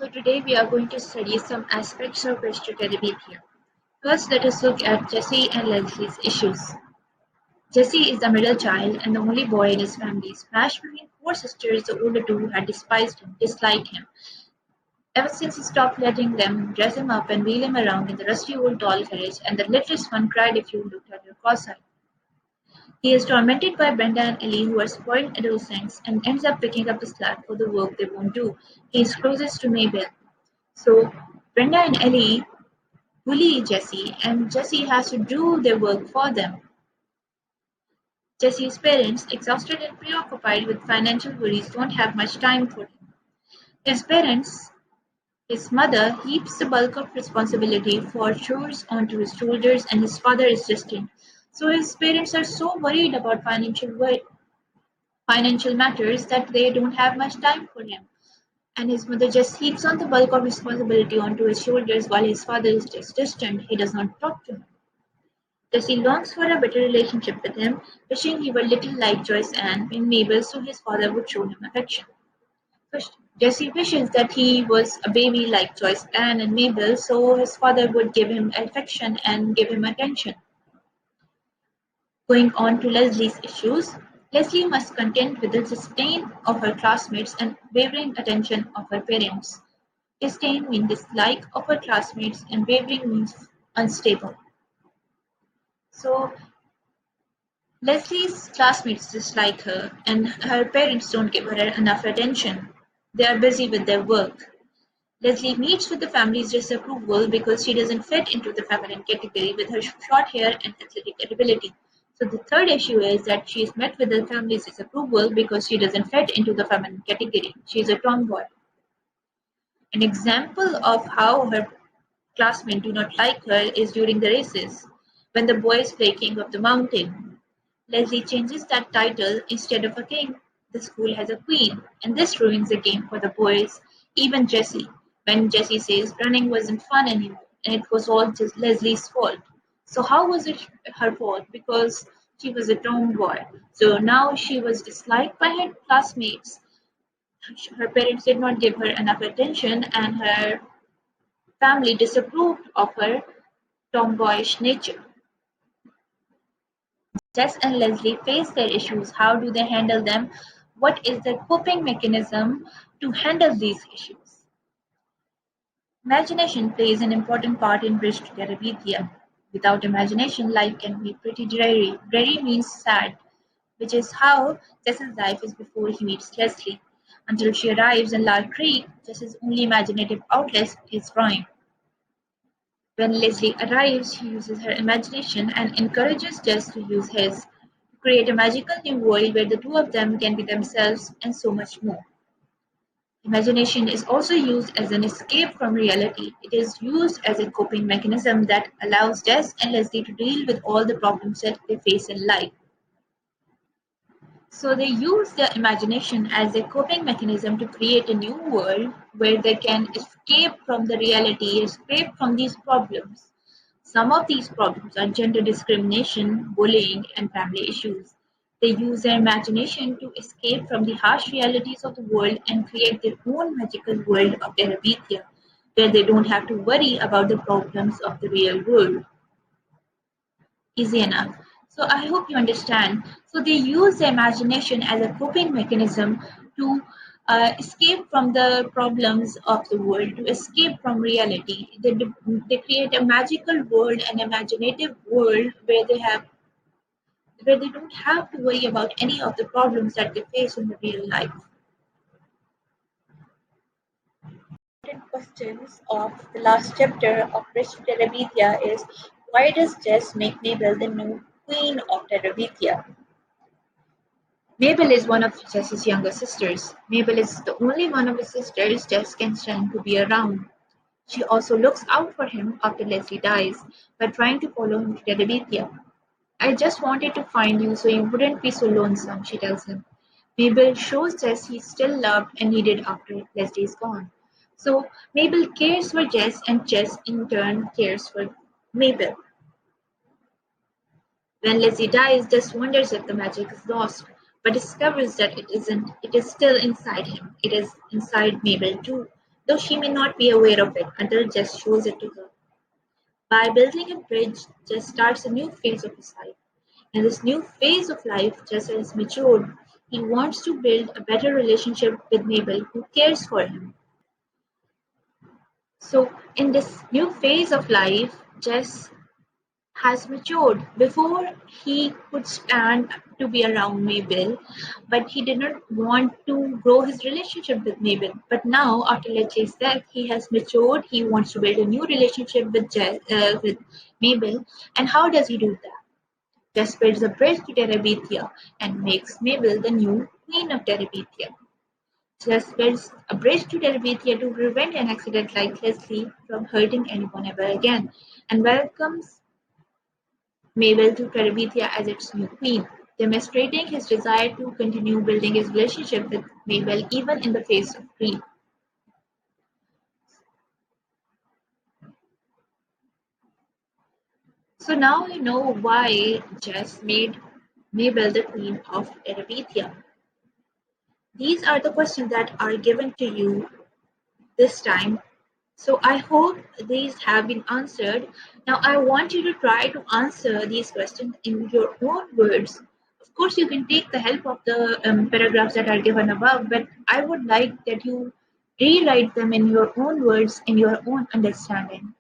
So today we are going to study some aspects of Bristol-Terabithia. First, let us look at Jesse and Leslie's issues. Jesse is the middle child and the only boy in his family. Smashed between four sisters, the older two had despised him, disliked him. Ever since he stopped letting them dress him up and wheel him around in the rusty old doll carriage, and the littlest one cried if you looked at her cross-eyed. He is tormented by Brenda and Ellie, who are spoiled adolescents, and ends up picking up the slack for the work they won't do. He is closest to Mabel. So Brenda and Ellie bully Jesse, and Jesse has to do their work for them. Jesse's parents, exhausted and preoccupied with financial worries, don't have much time for him. His parents, his mother, heaps the bulk of responsibility for chores onto his shoulders, and his father is distant. So his parents are so worried about financial matters that they don't have much time for him. And his mother just heaps on the bulk of responsibility onto his shoulders while his father is just distant. He does not talk to him. Jesse longs for a better relationship with him, wishing he were little like Joyce Ann and Mabel so his father would show him affection. First, Jesse wishes that he was a baby like Joyce Ann and Mabel so his father would give him affection and give him attention. Going on to Leslie's issues, Leslie must contend with the disdain of her classmates and wavering attention of her parents. Disdain means dislike of her classmates and wavering means unstable. So Leslie's classmates dislike her and her parents don't give her enough attention. They are busy with their work. Leslie meets with the family's disapproval because she doesn't fit into the feminine category with her short hair and athletic ability. So the third issue is that she is met with the family's disapproval because she doesn't fit into the feminine category. She is a tomboy. An example of how her classmates do not like her is during the races, when the boys play King of the Mountain. Leslie changes that title. Instead of a king, the school has a queen, and this ruins the game for the boys, even Jessie, when Jessie says running wasn't fun anymore, and it was all just Leslie's fault. So how was it her fault? Because she was a tomboy. So now she was disliked by her classmates. Her parents did not give her enough attention, and her family disapproved of her tomboyish nature. Jess and Leslie face their issues. How do they handle them? What is their coping mechanism to handle these issues? Imagination plays an important part in bridge to Terabithia. Without imagination, life can be pretty dreary. Dreary means sad, which is how Jess's life is before he meets Leslie. Until she arrives in Lark Creek, Jess's only imaginative outlet is drawing. When Leslie arrives, she uses her imagination and encourages Jess to use his, to create a magical new world where the two of them can be themselves and so much more. Imagination is also used as an escape from reality. It is used as a coping mechanism that allows Jess and Leslie to deal with all the problems that they face in life. So they use their imagination as a coping mechanism to create a new world where they can escape from the reality, escape from these problems. Some of these problems are gender discrimination, bullying, and family issues. They use their imagination to escape from the harsh realities of the world and create their own magical world of Terabithia, where they don't have to worry about the problems of the real world. Easy enough. So I hope you understand. So they use the imagination as a coping mechanism to escape from the problems of the world, to escape from reality. They create a magical world, an imaginative world where they don't have to worry about any of the problems that they face in the real life. Important questions of the last chapter of Bridge to Terabithia is, why does Jess make Mabel the new queen of Terabithia? Mabel is one of Jess's younger sisters. Mabel is the only one of his sisters Jess can stand to be around. She also looks out for him after Leslie dies by trying to follow him to Terabithia. I just wanted to find you so you wouldn't be so lonesome, she tells him. Mabel shows Jess he's still loved and needed after Leslie is gone. So Mabel cares for Jess and Jess in turn cares for Mabel. When Leslie dies, Jess wonders if the magic is lost, but discovers that it isn't. It is still inside him. It is inside Mabel too. though she may not be aware of it until Jess shows it to her. By building a bridge, Jess starts a new phase of his life. In this new phase of life, Jess has matured. He wants to build a better relationship with Mabel, who cares for him. So, in this new phase of life, Jess has matured. Before, he could stand to be around Mabel, but he did not want to grow his relationship with Mabel. But now, after Leche's death, he has matured. He wants to build a new relationship with Mabel. And how does he do that? Just builds a bridge to Terabithia and makes Mabel the new queen of Terabithia. Just builds a bridge to Terabithia to prevent an accident like Leslie from hurting anyone ever again, and welcomes Mabel to Terabithia as its new queen, demonstrating his desire to continue building his relationship with Mabel even in the face of grief. So now you know why Jess made Mabel the queen of Terabithia. These are the questions that are given to you this time. So I hope these have been answered. Now I want you to try to answer these questions in your own words. Of course, you can take the help of the paragraphs that are given above, but I would like that you rewrite them in your own words, in your own understanding.